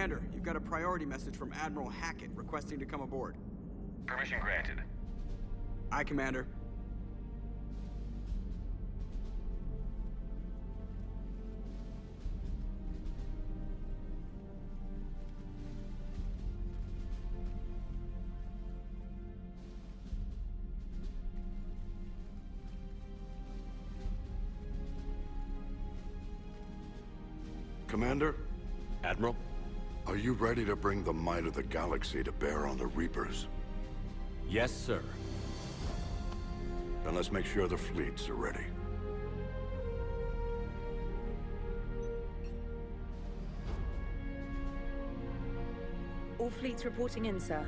Commander, you've got a priority message from Admiral Hackett requesting to come aboard. Permission granted. Aye, Commander. Commander? Admiral? Are you ready to bring the might of the galaxy to bear on the Reapers? Yes, sir. Then let's make sure the fleets are ready. All fleets reporting in, sir.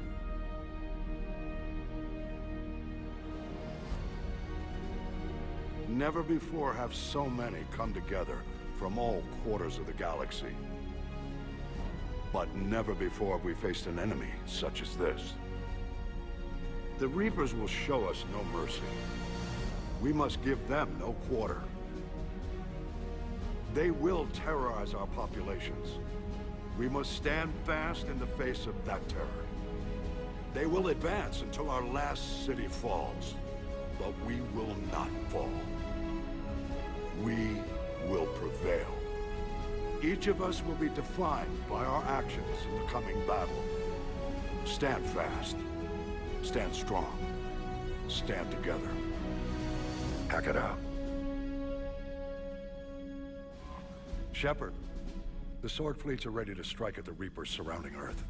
Never before have so many come together from all quarters of the galaxy. But never before have we faced an enemy such as this. The Reapers will show us no mercy. We must give them no quarter. They will terrorize our populations. We must stand fast in the face of that terror. They will advance until our last city falls, but we will not fall. We will prevail. Each of us will be defined by our actions in the coming battle. Stand fast. Stand strong. Stand together. Hack it out. Shepard, the Sword fleets are ready to strike at the Reapers surrounding Earth.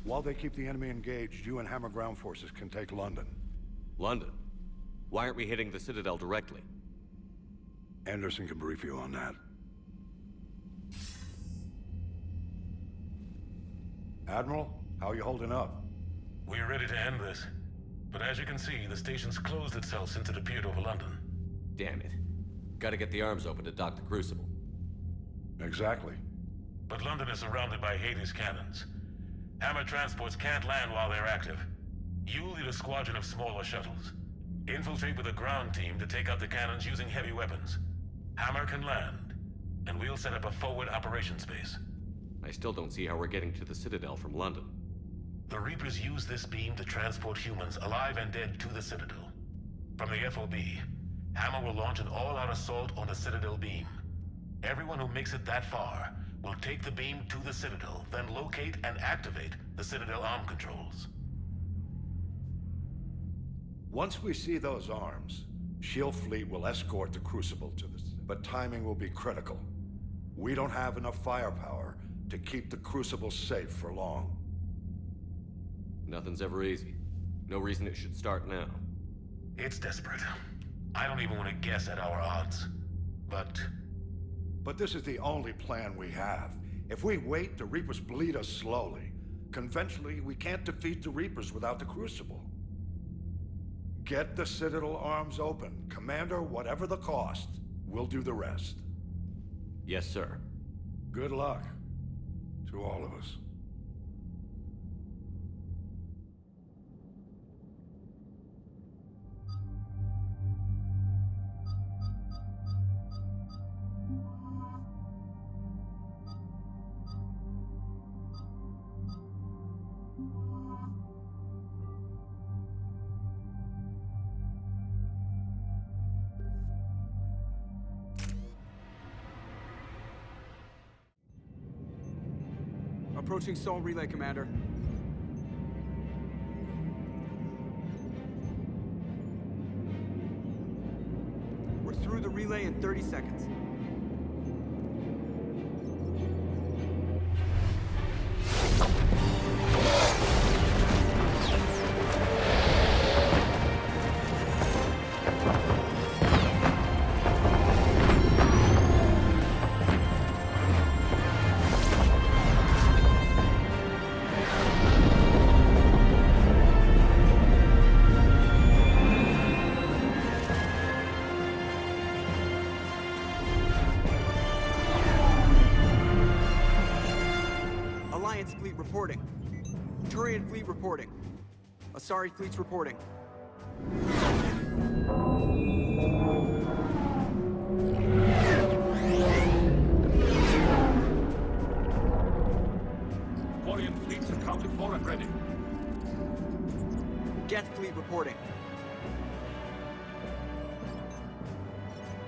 While they keep the enemy engaged, you and Hammer ground forces can take London. London? Why aren't we hitting the Citadel directly? Anderson can brief you on that. Admiral, how are you holding up? We're ready to end this. But as you can see, the station's closed itself since it appeared over London. Damn it. Gotta get the arms open to dock the Crucible. Exactly. But London is surrounded by Hades cannons. Hammer transports can't land while they're active. You'll lead a squadron of smaller shuttles. Infiltrate with a ground team to take out the cannons using heavy weapons. Hammer can land, and we'll set up a forward operations base. I still don't see how we're getting to the Citadel from London. The Reapers use this beam to transport humans, alive and dead, to the Citadel. From the FOB, Hammer will launch an all-out assault on the Citadel beam. Everyone who makes it that far will take the beam to the Citadel, then locate and activate the Citadel arm controls. Once we see those arms, SHIELD fleet will escort the Crucible to the... But timing will be critical. We don't have enough firepower to keep the Crucible safe for long. Nothing's ever easy. No reason it should start now. It's desperate. I don't even want to guess at our odds. But this is the only plan we have. If we wait, the Reapers bleed us slowly. Conventionally, we can't defeat the Reapers without the Crucible. Get the Citadel arms open. Commander, whatever the cost, we'll do the rest. Yes, sir. Good luck to all of us. Approaching Sol Relay, Commander. We're through the relay in 30 seconds. Alliance fleet reporting. Turian fleet reporting. Asari fleets reporting.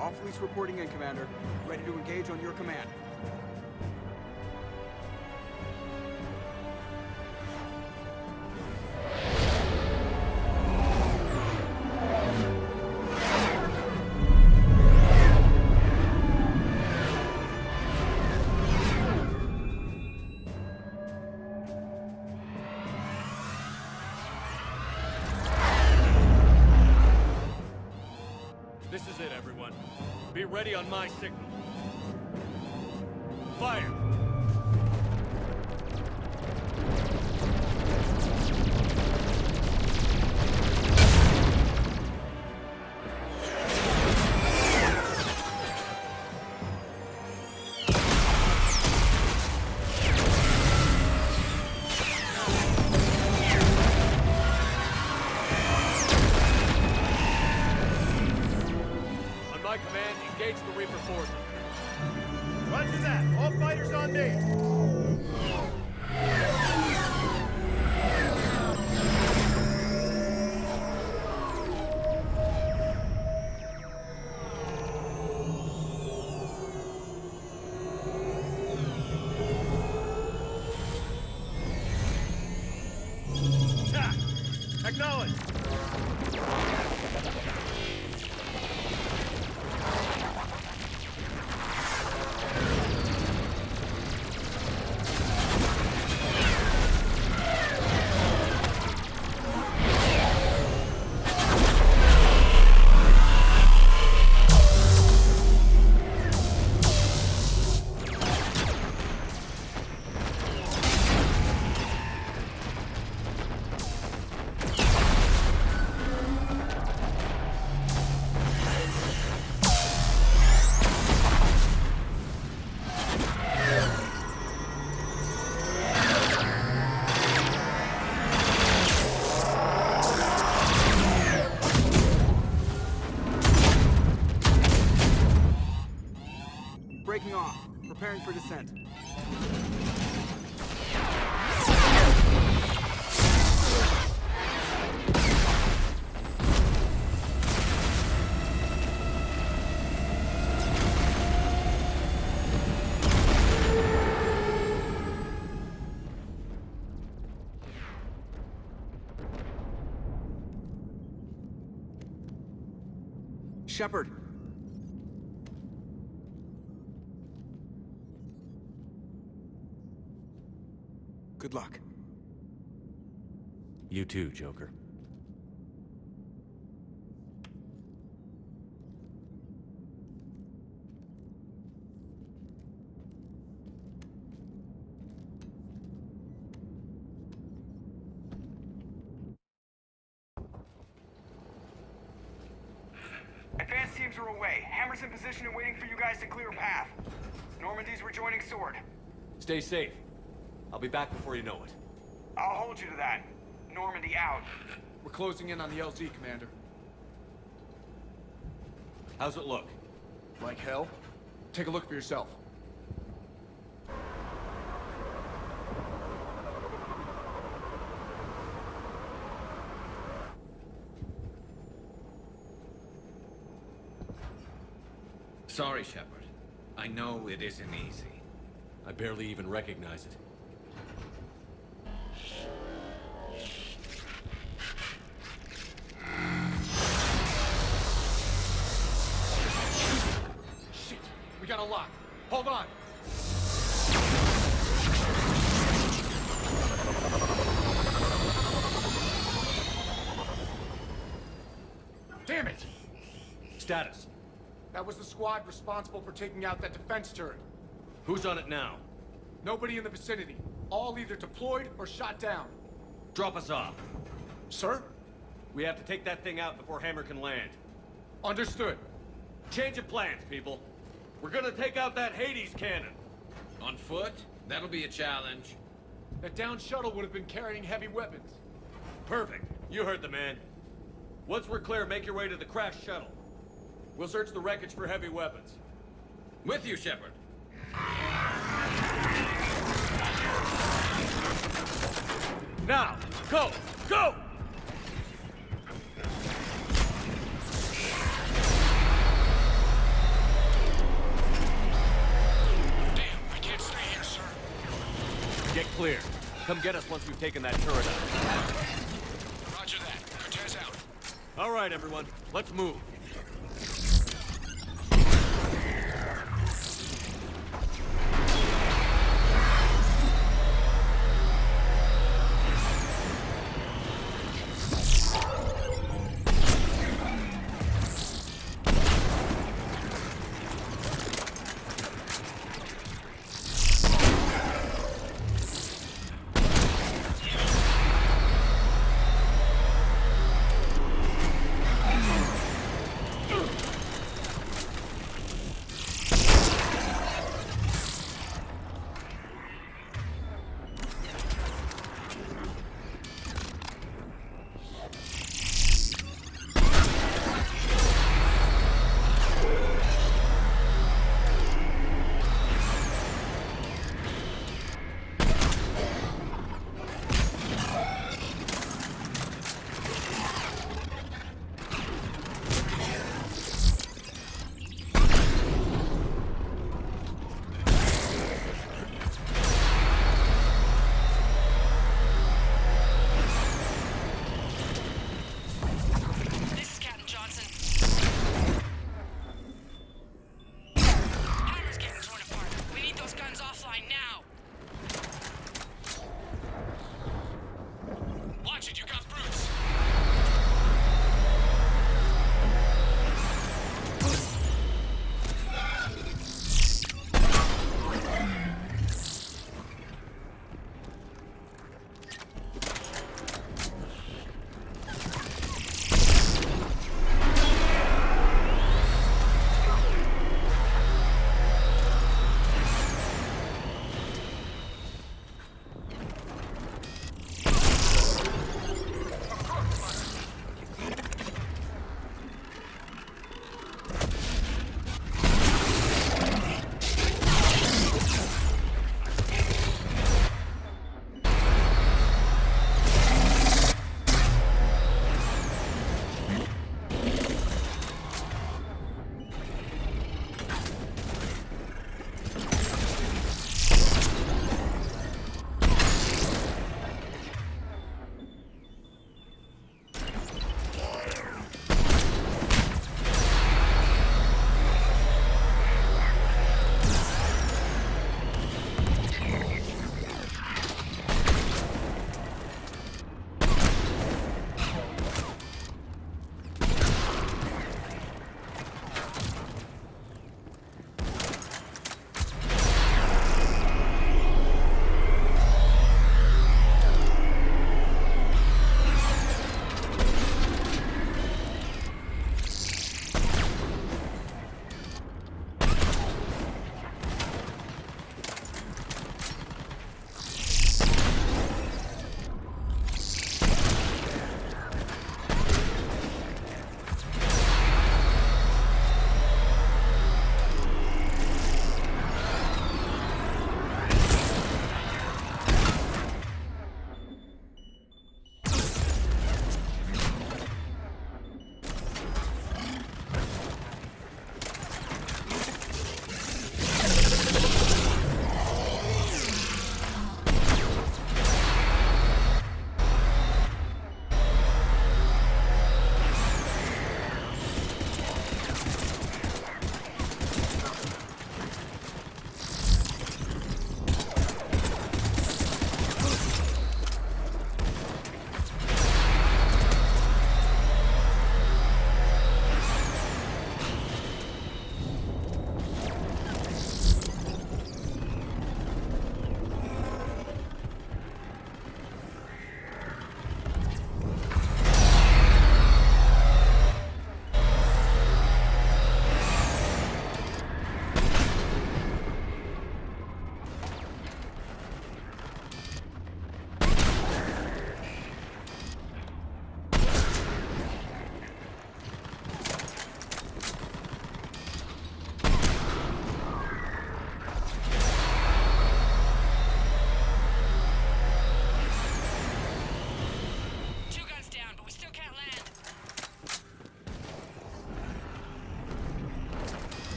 All fleets reporting in, Commander. Ready to engage on your command. This is it, everyone. Be ready on my signal. Fire! On my command, engage the Reaper forces. Roger that. All fighters on me. Ha! Acknowledge. Breaking off. Preparing for descent. Shepard. Good luck. You too, Joker. Advanced teams are away. Hammer's in position and waiting for you guys to clear a path. Normandy's rejoining Sword. Stay safe. I'll be back before you know it. I'll hold you to that. Normandy out. We're closing in on the LZ, Commander. How's it look? Like hell? Take a look for yourself. Sorry, Shepard. I know it isn't easy. I barely even recognize it. Shit! We got a lock. Hold on! Damn it! Status. That was the squad responsible for taking out that defense turret. Who's on it now? Nobody in the vicinity. All either deployed or shot down. Drop us off. Sir? We have to take that thing out before Hammer can land. Understood. Change of plans, people. We're gonna take out that Hades cannon. On foot? That'll be a challenge. That downed shuttle would have been carrying heavy weapons. Perfect. You heard the man. Once we're clear, make your way to the crashed shuttle. We'll search the wreckage for heavy weapons. With you, Shepard. Now, go! Go! clear. Come get us once we've taken that turret out. Roger that. Cortez out. All right, everyone. Let's move.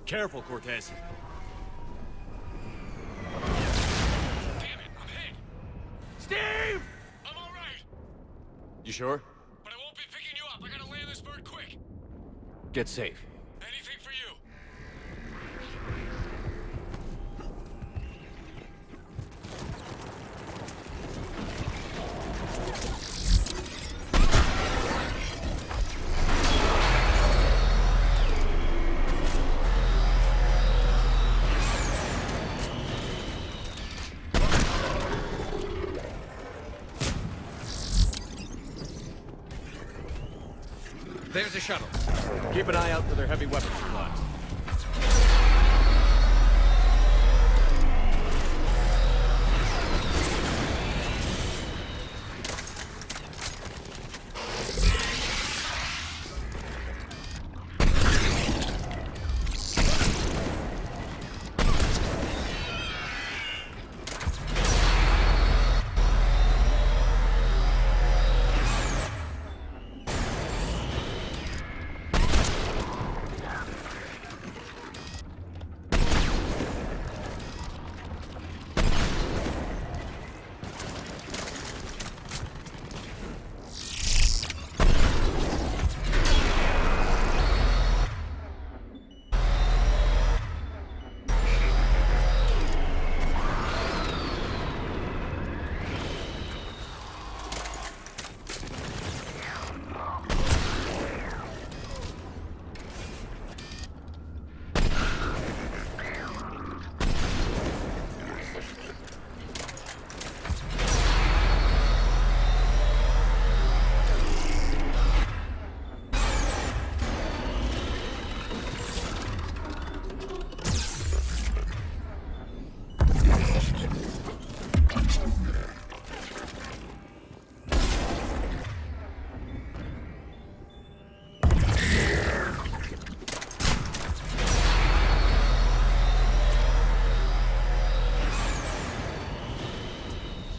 Careful, Cortez. Damn it, I'm hit. Steve! I'm all right, You sure? but I won't be picking you up. I gotta land this bird quick. Get safe. Anything for you. There's a shuttle. Keep an eye out for their heavy weapons supplies.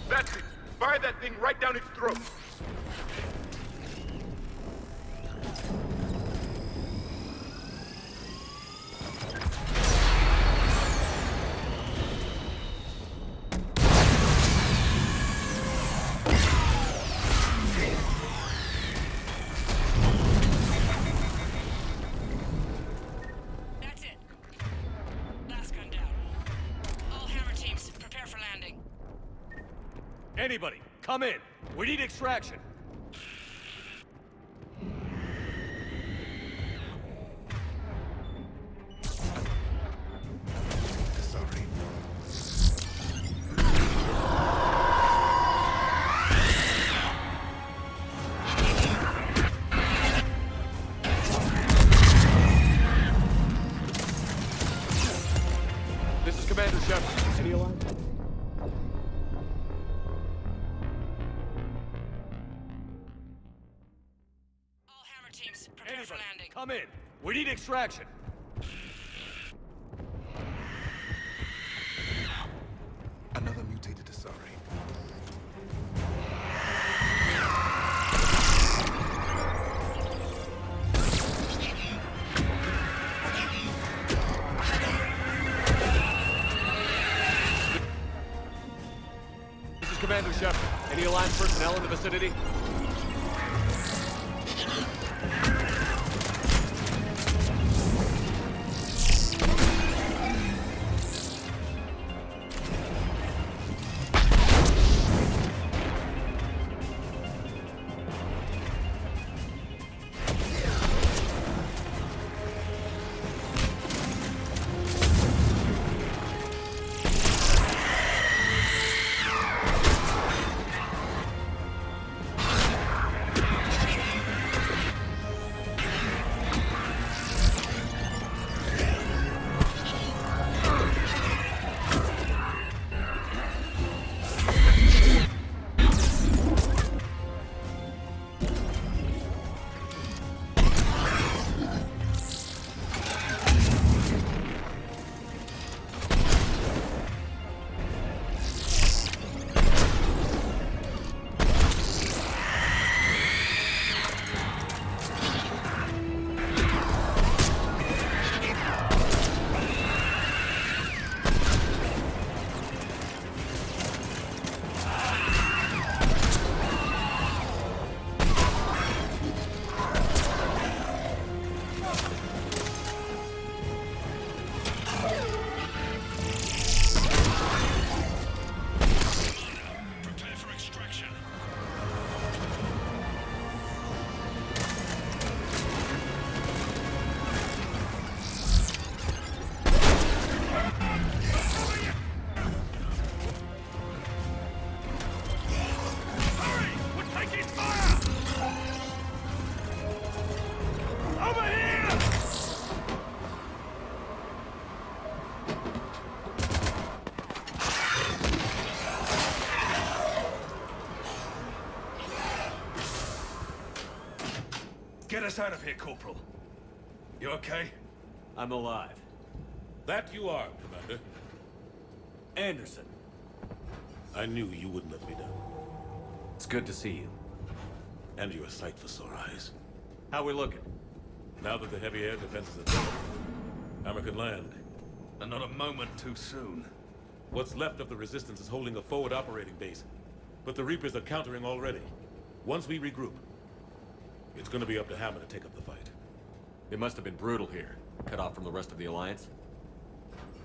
That's it. Fire that thing right down its throat. That's it. Last gun down. All hammer teams, prepare for landing. Anybody, come in. We need extraction. Sorry. This is Commander Shepard. Any alarm? All hammer teams, prepare for Anybody, landing. come in. We need extraction. Another mutated Asari. This is Commander Shepard. Any Alliance personnel in the vicinity? Get us out of here, Corporal. You okay? I'm alive. That you are, Commander. Anderson. I knew you wouldn't let me down. It's good to see you. And you're a sight for sore eyes. How we looking? Now that the heavy air defenses are down, Hammer can land. And not a moment too soon. What's left of the Resistance is holding a forward operating base. But the Reapers are countering already. Once we regroup, it's gonna be up to Hammer to take up the fight. It must have been brutal here. Cut off from the rest of the Alliance.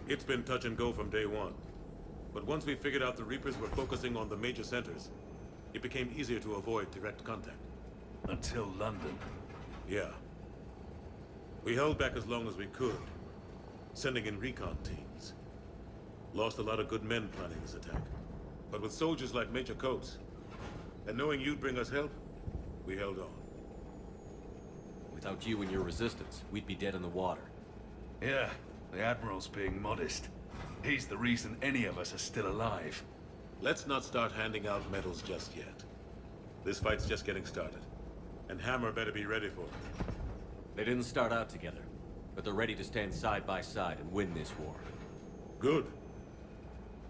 It's been touch and go from day one. But once we figured out the Reapers were focusing on the major centers, it became easier to avoid direct contact. Until London. Yeah. We held back as long as we could, sending in recon teams. Lost a lot of good men planning this attack. But with soldiers like Major Coates, and knowing you'd bring us help, we held on. Without you and your resistance, we'd be dead in the water. Yeah, the Admiral's being modest. He's the reason any of us are still alive. Let's not start handing out medals just yet. This fight's just getting started. And Hammer better be ready for it. They didn't start out together, but they're ready to stand side by side and win this war. Good.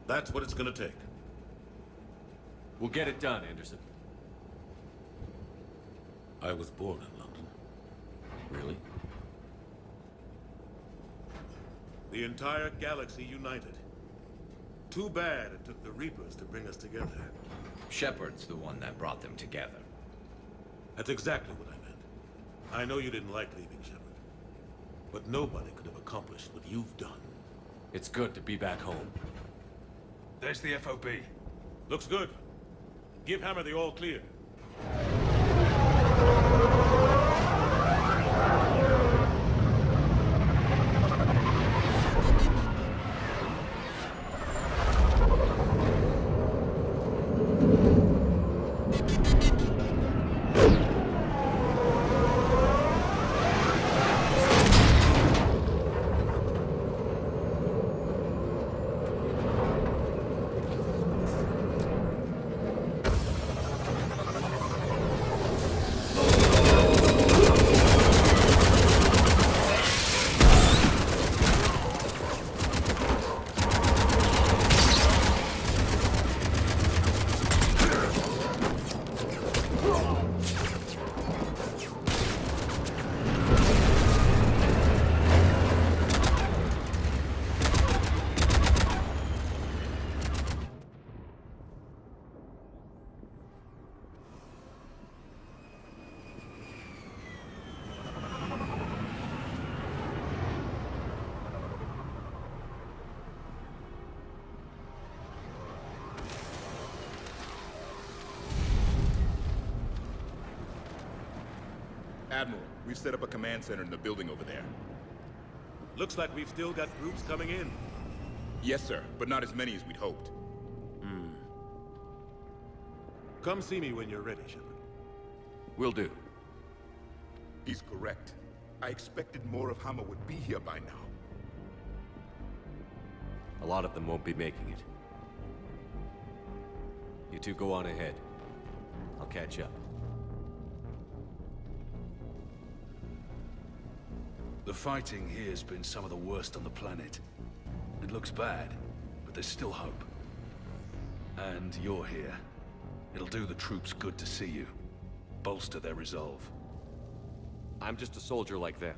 That's what it's gonna take. We'll get it done, Anderson. I was born in London. Really? The entire galaxy united. Too bad it took the Reapers to bring us together. Shepard's the one that brought them together. That's exactly what I meant. I know you didn't like leaving, Shepard. But nobody could have accomplished what you've done. It's good to be back home. There's the FOB. Looks good. Give Hammer the all clear. Admiral, we've set up a command center in the building over there. Looks like we've still got groups coming in. Yes, sir, but not as many as we'd hoped. Come see me when you're ready, Shepard. Will do. He's correct. I expected more of Hammer would be here by now. A lot of them won't be making it. You two go on ahead. I'll catch up. The fighting here's been some of the worst on the planet. It looks bad, but there's still hope. And you're here. It'll do the troops good to see you. Bolster their resolve. I'm just a soldier like them.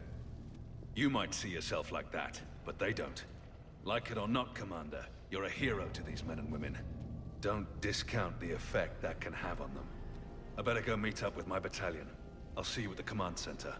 You might see yourself like that, but they don't. Like it or not, Commander, you're a hero to these men and women. Don't discount the effect that can have on them. I better go meet up with my battalion. I'll see you at the command center.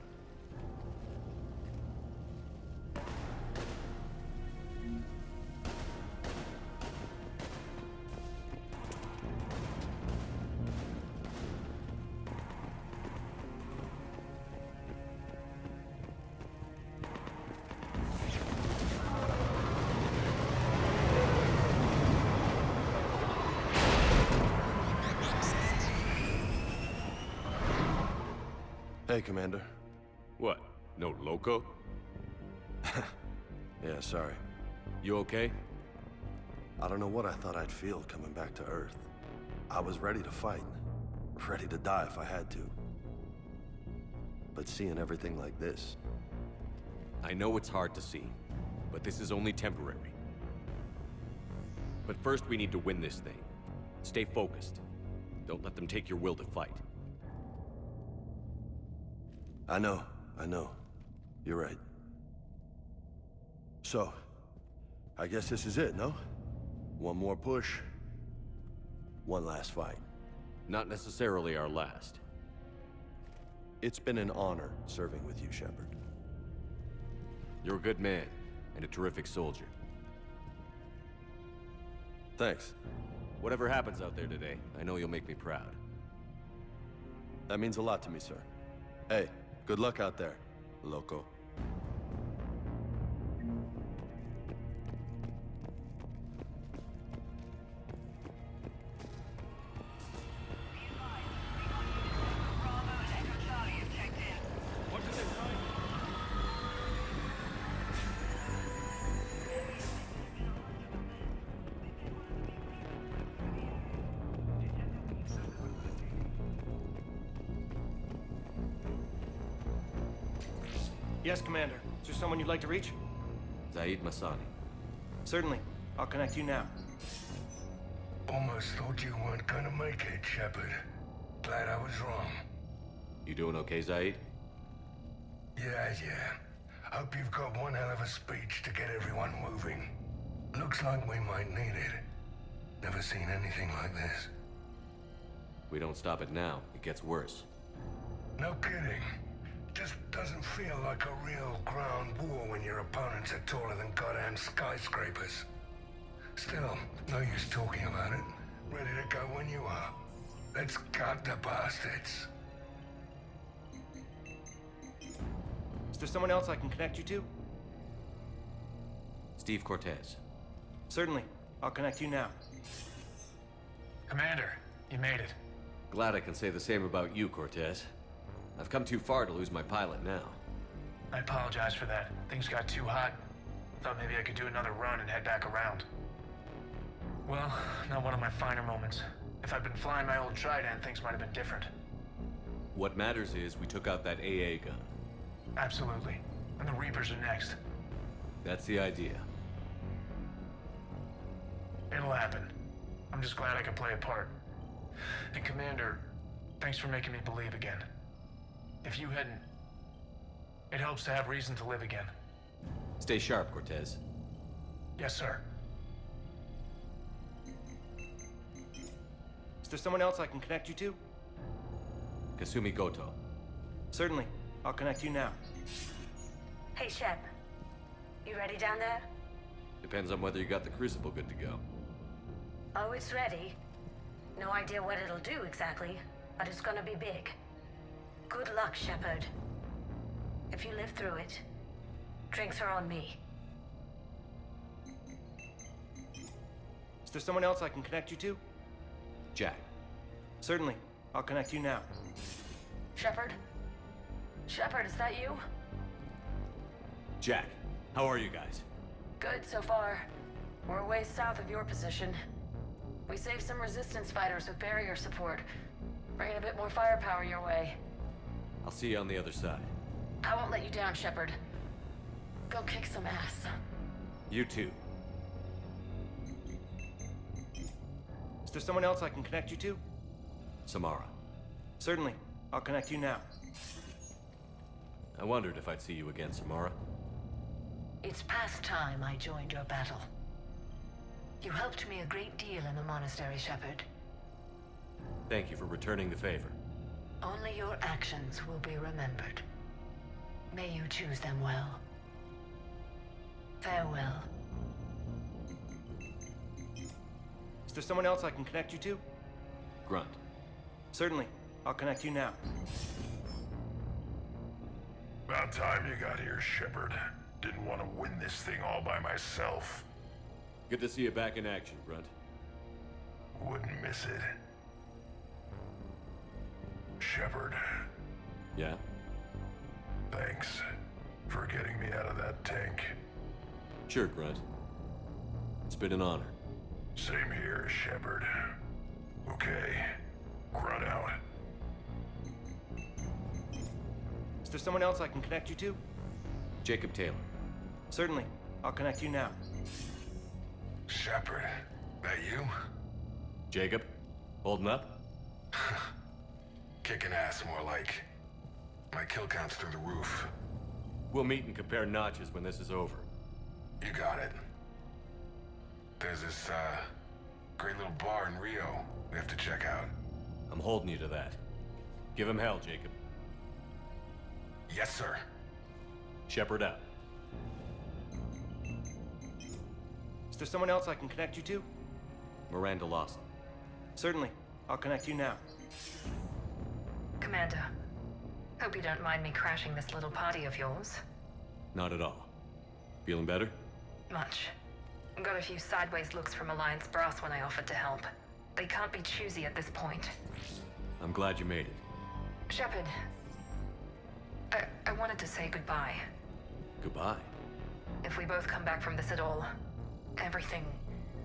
Hey, Commander. What? No loco? Yeah, sorry. You okay? I don't know what I thought I'd feel coming back to Earth. I was ready to fight. Ready to die if I had to. But seeing everything like this... I know it's hard to see, but this is only temporary. But first we need to win this thing. Stay focused. Don't let them take your will to fight. I know. You're right. So, I guess this is it, no? One more push. One last fight. Not necessarily our last. It's been an honor serving with you, Shepard. You're a good man, and a terrific soldier. Thanks. Whatever happens out there today, I know you'll make me proud. That means a lot to me, sir. Hey, good luck out there, loco. Yes, Commander. Is there someone you'd like to reach? Zaid Masani. Certainly. I'll connect you now. Almost thought you weren't gonna make it, Shepard. Glad I was wrong. You doing okay, Zaid? Yeah. Hope you've got one hell of a speech to get everyone moving. Looks like we might need it. Never seen anything like this. We don't stop it now, it gets worse. No kidding. Just doesn't feel like a real ground war when your opponents are taller than goddamn skyscrapers. Still, no use talking about it. Ready to go when you are. Let's gut the bastards. Is there someone else I can connect you to? Steve Cortez. Certainly. I'll connect you now. Commander, you made it. Glad I can say the same about you, Cortez. I've come too far to lose my pilot now. I apologize for that. Things got too hot. Thought maybe I could do another run and head back around. Well, not one of my finer moments. If I'd been flying my old Trident, things might have been different. What matters is we took out that AA gun. Absolutely. And the Reapers are next. That's the idea. It'll happen. I'm just glad I could play a part. And Commander, thanks for making me believe again. If you hadn't, it helps to have reason to live again. Stay sharp, Cortez. Yes, sir. Is there someone else I can connect you to? Kasumi Goto. Certainly. I'll connect you now. Hey, Shep. You ready down there? Depends on whether you got the Crucible good to go. Oh, it's ready. No idea what it'll do exactly, but it's gonna be big. Good luck, Shepard. If you live through it, drinks are on me. Is there someone else I can connect you to? Jack. Certainly. I'll connect you now. Shepard? Shepard, is that you? Jack, how are you guys? Good so far. We're a ways south of your position. We saved some resistance fighters with barrier support. Bringing a bit more firepower your way. I'll see you on the other side. I won't let you down, Shepard. Go kick some ass. You too. Is there someone else I can connect you to? Samara. Certainly. I'll connect you now. I wondered if I'd see you again, Samara. It's past time I joined your battle. You helped me a great deal in the monastery, Shepard. Thank you for returning the favor. Only your actions will be remembered. May you choose them well. Farewell. Is there someone else I can connect you to? Grunt. Certainly. I'll connect you now. About time you got here, Shepard. Didn't want to win this thing all by myself. Good to see you back in action, Grunt. Wouldn't miss it. Shepard. Yeah? Thanks for getting me out of that tank. Sure, Grunt. It's been an honor. Same here, Shepard. Okay. Grunt out. Is there someone else I can connect you to? Jacob Taylor. Certainly. I'll connect you now. Shepard, that you? Jacob? Holding up? Kicking ass, more like. My kill count's through the roof. We'll meet and compare notches when this is over. You got it. There's this, great little bar in Rio we have to check out. I'm holding you to that. Give him hell, Jacob. Yes, sir. Shepard out. Is there someone else I can connect you to? Miranda Lawson. Certainly. I'll connect you now. Commander, hope you don't mind me crashing this little party of yours. Not at all. Feeling better? Much. Got a few sideways looks from Alliance brass when I offered to help. They can't be choosy at this point. I'm glad you made it. Shepard, I wanted to say goodbye. Goodbye. If we both come back from this at all, everything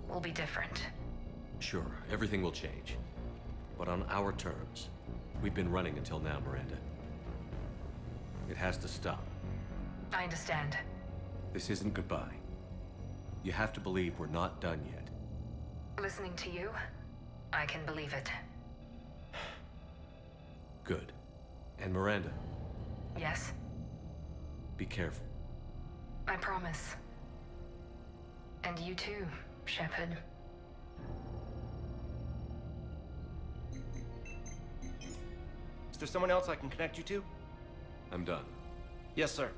will be different. Sure, everything will change. But on our terms. We've been running until now, Miranda. It has to stop. I understand. This isn't goodbye. You have to believe we're not done yet. Listening to you, I can believe it. Good. And Miranda, Yes, be careful. I promise. And you too, Shepard. Is there someone else I can connect you to? I'm done. Yes, sir.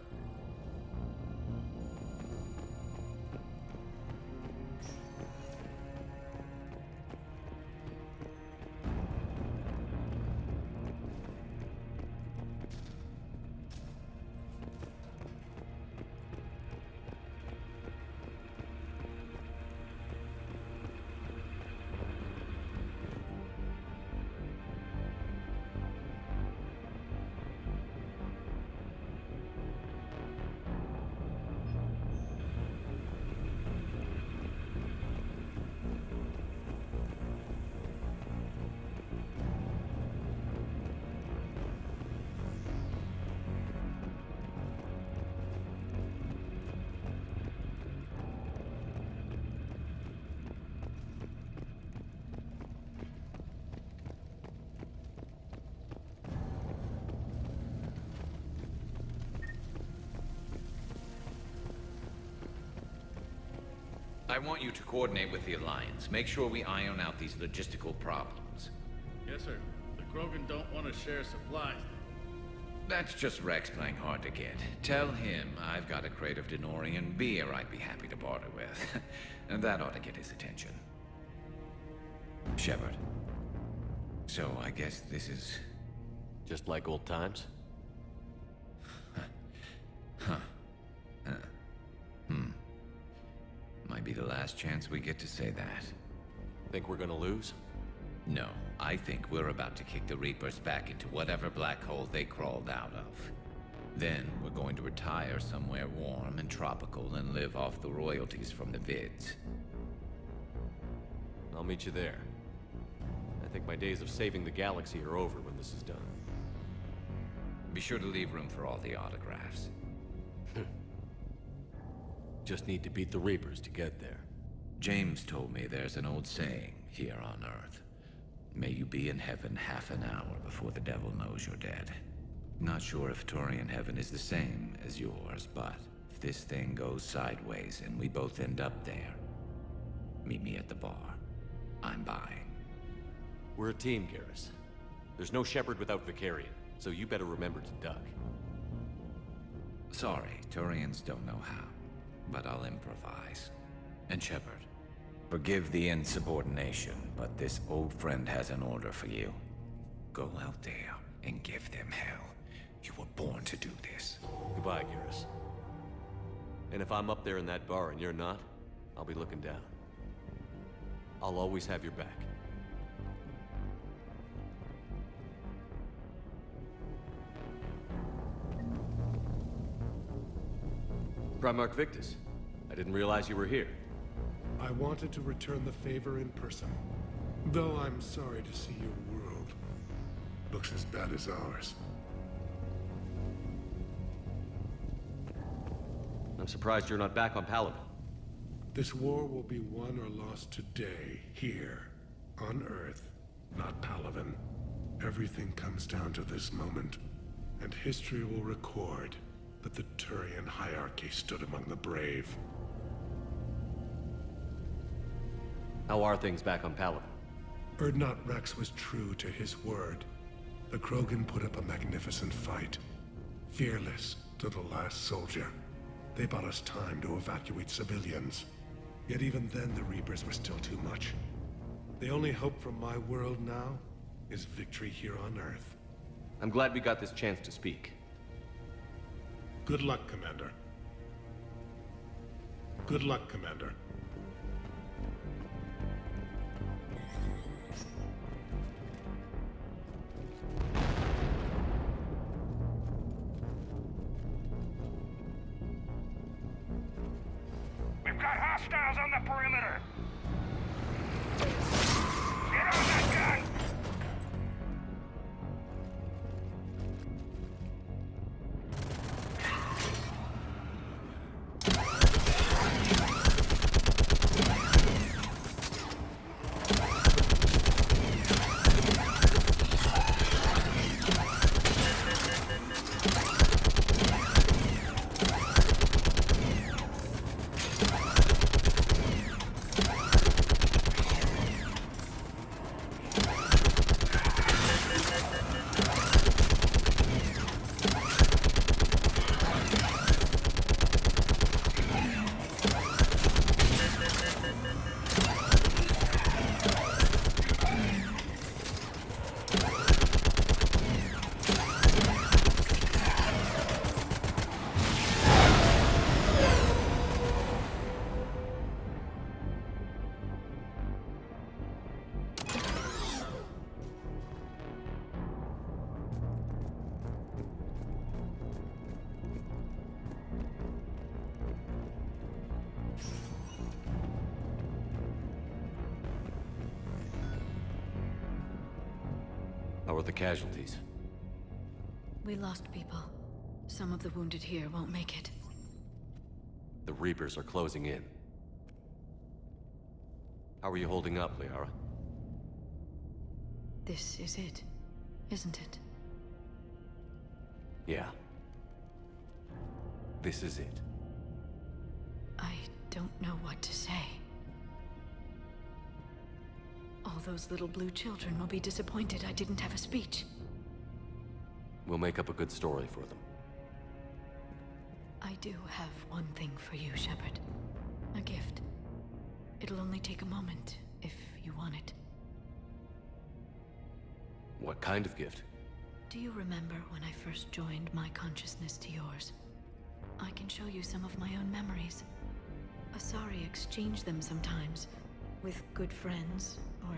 I want you to coordinate with the Alliance. Make sure we iron out these logistical problems. Yes, sir. The Krogan don't want to share supplies. That's just Rex playing hard to get. Tell him I've got a crate of Denorian beer I'd be happy to barter with. And that ought to get his attention. Shepard. So I guess this is... just like old times? Might be the last chance we get to say that. Think we're gonna lose? No, I think we're about to kick the Reapers back into whatever black hole they crawled out of. Then we're going to retire somewhere warm and tropical and live off the royalties from the vids. I'll meet you there. I think my days of saving the galaxy are over when this is done. Be sure to leave room for all the autographs. Just need to beat the Reapers to get there. James told me there's an old saying here on Earth. May you be in heaven half an hour before the devil knows you're dead. Not sure if Turian heaven is the same as yours, but if this thing goes sideways and we both end up there, meet me at the bar. I'm buying. We're a team, Garrus. There's no Shepard without Vicarion, so you better remember to duck. Sorry, Turians don't know how, but I'll improvise. And Shepard, forgive the insubordination, but this old friend has an order for you. Go out there and give them hell. You were born to do this. Goodbye, Garrus. And if I'm up there in that bar and you're not, I'll be looking down. I'll always have your back. Primarch Victus, I didn't realize you were here. I wanted to return the favor in person. Though I'm sorry to see your world looks as bad as ours. surprised you're not back on Palaven. This war will be won or lost today, here, on Earth, not Palaven. Everything comes down to this moment, and history will record that the Turian hierarchy stood among the brave. How are things back on Palaven? Urdnot Rex was true to his word. The Krogan put up a magnificent fight. Fearless to the last soldier. They bought us time to evacuate civilians. Yet even then the Reapers were still too much. The only hope from my world now is victory here on Earth. I'm glad we got this chance to speak. Good luck, Commander. Good luck, Commander. We've got hostiles on the perimeter! Get on that gun! How are the casualties? We lost people. Some of the wounded here won't make it. The Reapers are closing in. How are you holding up, Liara? This is it, isn't it? Yeah. This is it. I don't know what to say. All those little blue children will be disappointed I didn't have a speech. We'll make up a good story for them. I do have one thing for you, Shepard. A gift. It'll only take a moment, if you want it. What kind of gift? Do you remember when I first joined my consciousness to yours? I can show you some of my own memories. Asari exchanged them sometimes, with good friends, or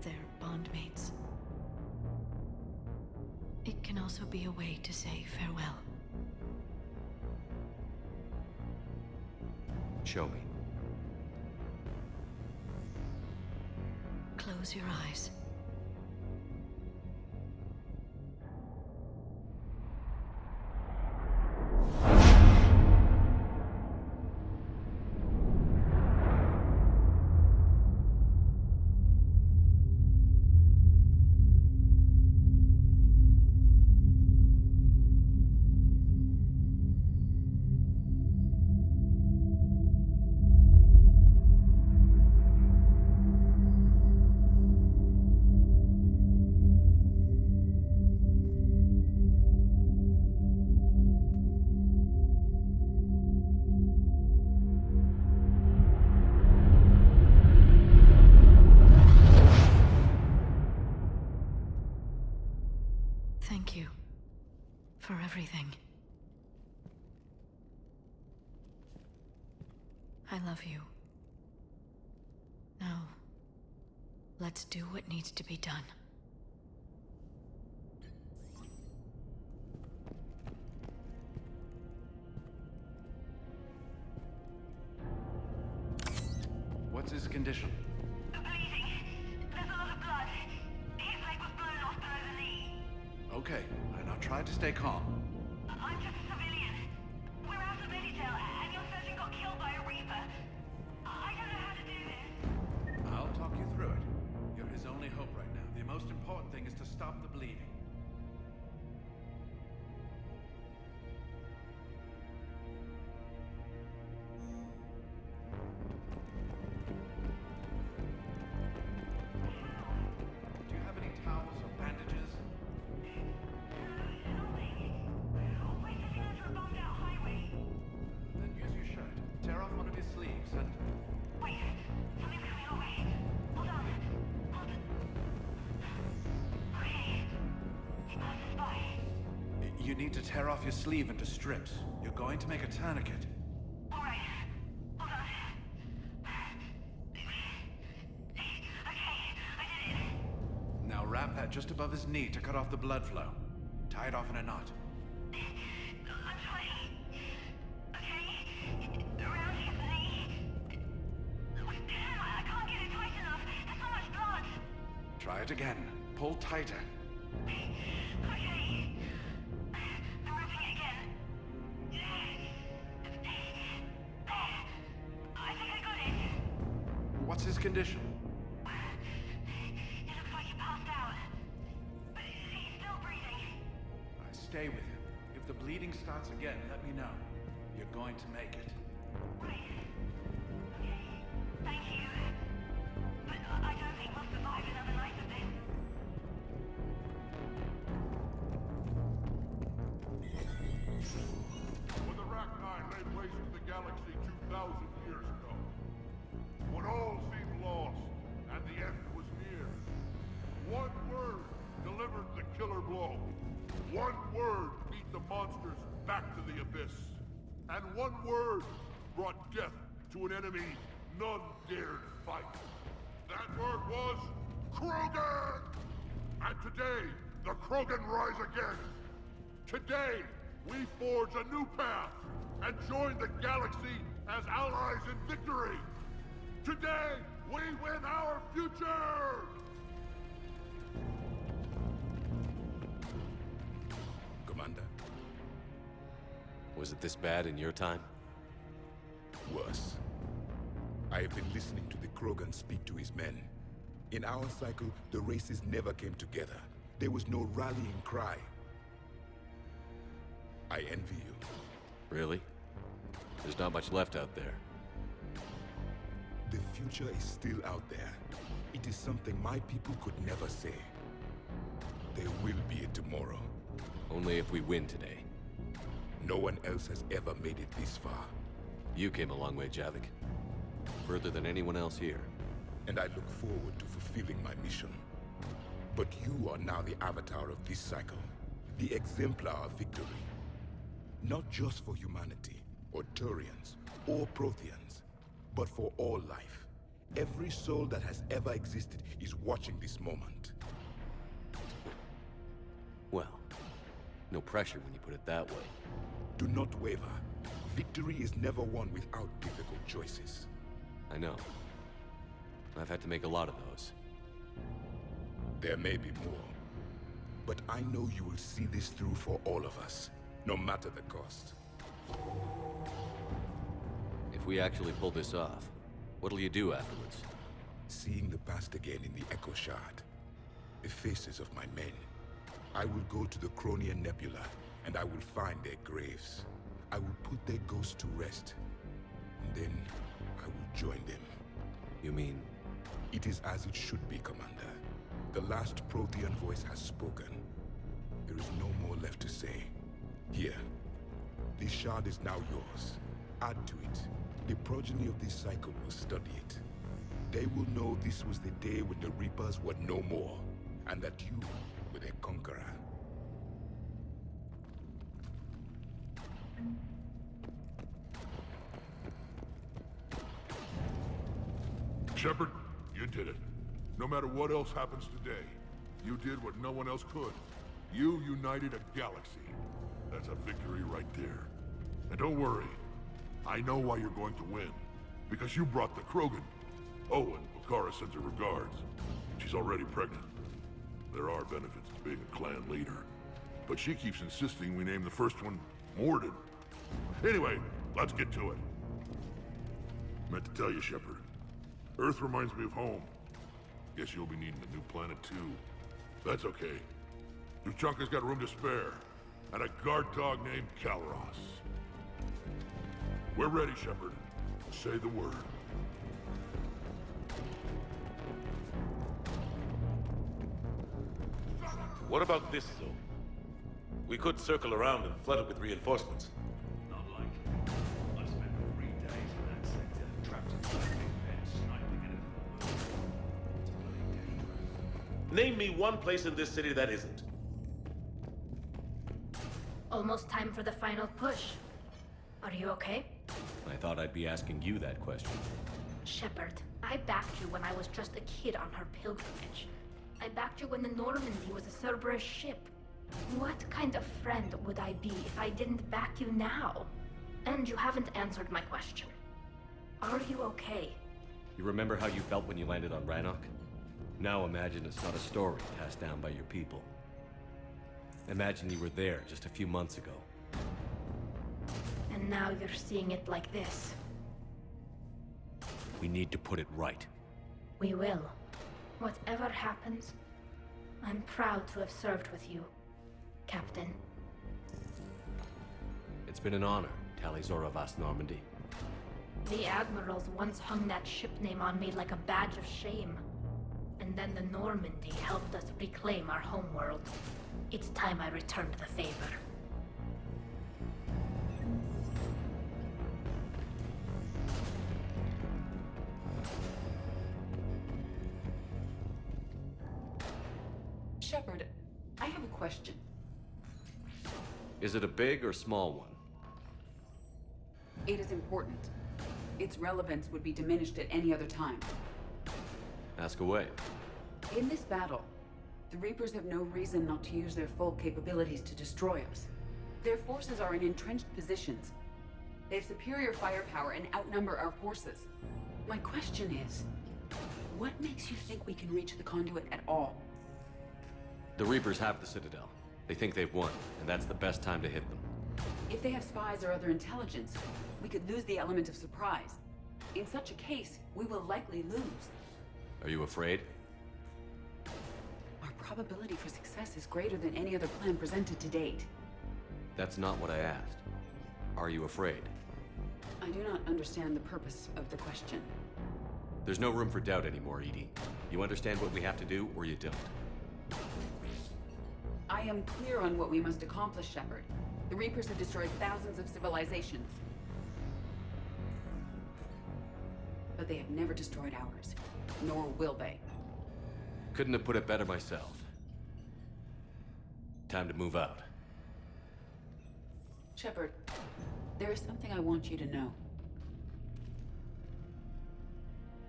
their bondmates. It can also be a way to say farewell. Show me. Close your eyes. Thank you for everything. I love you. Now, let's do what needs to be done. What's his condition? Okay, I now try to stay calm. I'm just a civilian. We're out of Meditail, and only hope right now. The most important thing is to stop the bleeding. Do you have any towels or bandages? Then use your shirt. Tear off one of your sleeves and... Wait, something's coming our way. Hold on. Okay. He passes by. You need to tear off your sleeve into strips. You're going to make a tourniquet. All right. Hold on. Okay, I did it. Now wrap that just above his knee to cut off the blood flow. Tie it off in a knot. I'm trying. Okay. Around his knee. Damn, I can't get it tight enough. There's so much blood. Try it again. Pull tighter. Okay. I'm wrapping it again. I think I got it. What's his condition? It looks like he passed out. But he's still breathing. Stay with him. If the bleeding starts again, let me know. You're going to make it. Thank you. But I don't think we'll survive another night of this. When the Rachni laid waste to the galaxy 2,000 years ago, when all seemed lost and the end was near, one word delivered the killer blow. One word beat the monsters back to the abyss. And one word brought death to an enemy none dared fight. That word was Krogan! And today, the Krogan rise again. Today, we forge a new path and join the galaxy as allies in victory. Today, we win our future! Commander. Was it this bad in your time? Worse. I have been listening to the Krogan speak to his men. In our cycle, the races never came together. There was no rallying cry. I envy you. Really? There's not much left out there. The future is still out there. It is something my people could never say. There will be a tomorrow. Only if we win today. No one else has ever made it this far. You came a long way, Javik. Further than anyone else here. And I look forward to fulfilling my mission. But you are now the avatar of this cycle. The exemplar of victory. Not just for humanity, or Turians, or Protheans, but for all life. Every soul that has ever existed is watching this moment. Well, no pressure when you put it that way. Do not waver. Victory is never won without difficult choices. I know. I've had to make a lot of those. There may be more. But I know you will see this through for all of us, no matter the cost. If we actually pull this off, what'll you do afterwards? Seeing the past again in the Echo Shard, the faces of my men, I will go to the Cronian Nebula, and I will find their graves. I will put their ghosts to rest, and then I will join them. You mean? It is as it should be, Commander. The last Prothean voice has spoken. There is no more left to say. Here, this shard is now yours. Add to it. The progeny of this cycle will study it. They will know this was the day when the Reapers were no more, and that you were their conqueror. Shepard, you did it. No matter what else happens today, you did what no one else could. You united a galaxy. That's a victory right there. And don't worry, I know why you're going to win. Because you brought the Krogan. Oh, and Bakara sends her regards. She's already pregnant. There are benefits to being a clan leader. But she keeps insisting we name the first one Mordin. Anyway, let's get to it. Meant to tell you, Shepard. Earth reminds me of home. Guess you'll be needing a new planet too. That's okay. Tuchanka's got room to spare. And a guard dog named Kalros. We're ready, Shepard. Say the word. What about this zone? We could circle around and flood it with reinforcements. Not like. I spent 3 days in that sector, trapped inside a big pen, sniping at it. It's bloody dangerous. Name me one place in this city that isn't. Almost time for the final push. Are you okay? I thought I'd be asking you that question. Shepard, I backed you when I was just a kid on her pilgrimage. I backed you when the Normandy was a Cerberus ship. What kind of friend would I be if I didn't back you now? And you haven't answered my question. Are you okay? You remember how you felt when you landed on Rannoch? Now imagine it's not a story passed down by your people. Imagine you were there just a few months ago. And now you're seeing it like this. We need to put it right. We will. Whatever happens, I'm proud to have served with you, Captain. It's been an honor, Tali'Zorah Vast Normandy. The admirals once hung that ship name on me like a badge of shame. And then the Normandy helped us reclaim our homeworld. It's time I returned the favor. Shepard, I have a question. Is it a big or small one? It is important. Its relevance would be diminished at any other time. Ask away. In this battle, the Reapers have no reason not to use their full capabilities to destroy us. Their forces are in entrenched positions. They have superior firepower and outnumber our forces. My question is, what makes you think we can reach the conduit at all? The Reapers have the Citadel. They think they've won, and that's the best time to hit them. If they have spies or other intelligence, we could lose the element of surprise. In such a case, we will likely lose. Are you afraid? Our probability for success is greater than any other plan presented to date. That's not what I asked. Are you afraid? I do not understand the purpose of the question. There's no room for doubt anymore, EDI. You understand what we have to do, or you don't. I am clear on what we must accomplish, Shepard. The Reapers have destroyed thousands of civilizations. But they have never destroyed ours. Nor will they. Couldn't have put it better myself. Time to move out. Shepard, there is something I want you to know.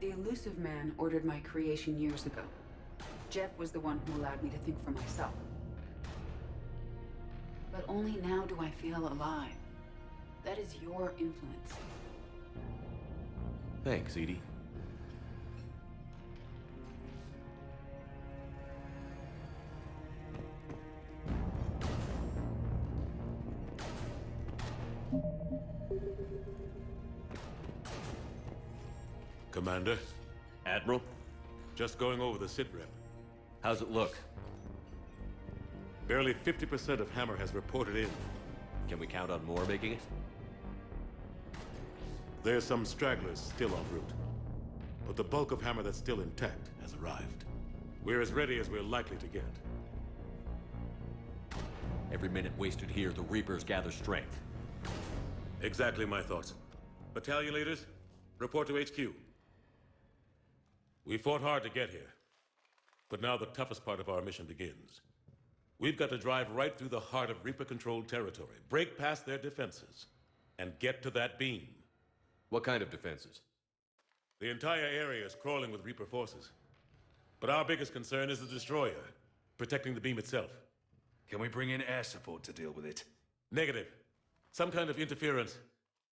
The Illusive Man ordered my creation years ago. Jeff was the one who allowed me to think for myself. But only now do I feel alive. That is your influence. Thanks, EDI. Commander? Admiral? Just going over the sitrep. How's it look? Barely 50% of Hammer has reported in. Can we count on more making it? There's some stragglers still en route. But the bulk of Hammer that's still intact has arrived. We're as ready as we're likely to get. Every minute wasted here, the Reapers gather strength. Exactly my thoughts. Battalion leaders, report to HQ. We fought hard to get here. But now the toughest part of our mission begins. We've got to drive right through the heart of Reaper-controlled territory, break past their defenses, and get to that beam. What kind of defenses? The entire area is crawling with Reaper forces. But our biggest concern is the destroyer, protecting the beam itself. Can we bring in air support to deal with it? Negative. Some kind of interference.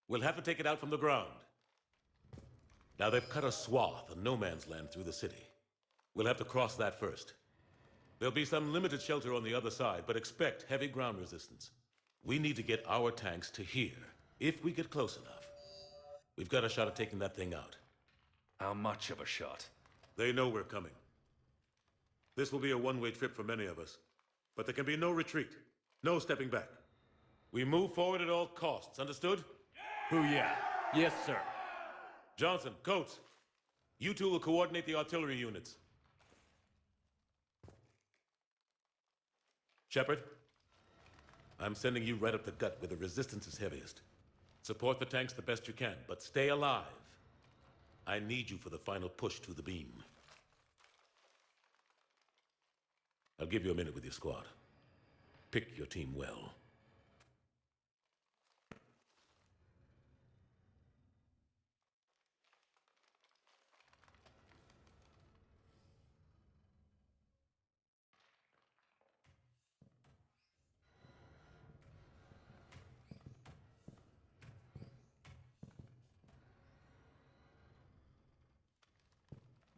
We'll have to take it out from the ground. Now they've cut a swath of no man's land through the city. We'll have to cross that first. There'll be some limited shelter on the other side, but expect heavy ground resistance. We need to get our tanks to here, if we get close enough. We've got a shot at taking that thing out. How much of a shot? They know we're coming. This will be a one-way trip for many of us. But there can be no retreat. No stepping back. We move forward at all costs, understood? Who, yeah. Yes, sir. Johnson, Coates, you two will coordinate the artillery units. Shepard, I'm sending you right up the gut where the resistance is heaviest. Support the tanks the best you can, but stay alive. I need you for the final push to the beam. I'll give you a minute with your squad. Pick your team well.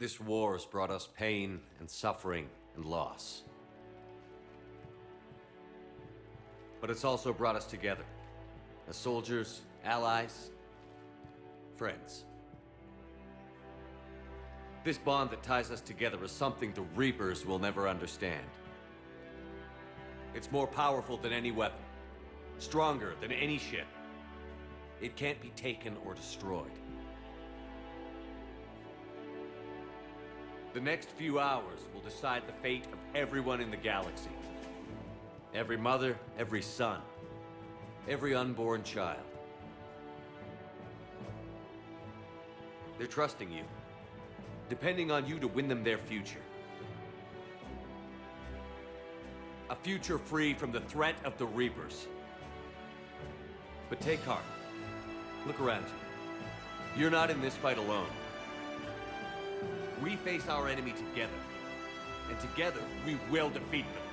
This war has brought us pain and suffering and loss. But it's also brought us together. As soldiers, allies, friends. This bond that ties us together is something the Reapers will never understand. It's more powerful than any weapon. Stronger than any ship. It can't be taken or destroyed. The next few hours will decide the fate of everyone in the galaxy. Every mother, every son, every unborn child. They're trusting you, depending on you to win them their future. A future free from the threat of the Reapers. But take heart. Look around you. You're not in this fight alone. We face our enemy together, and together we will defeat them.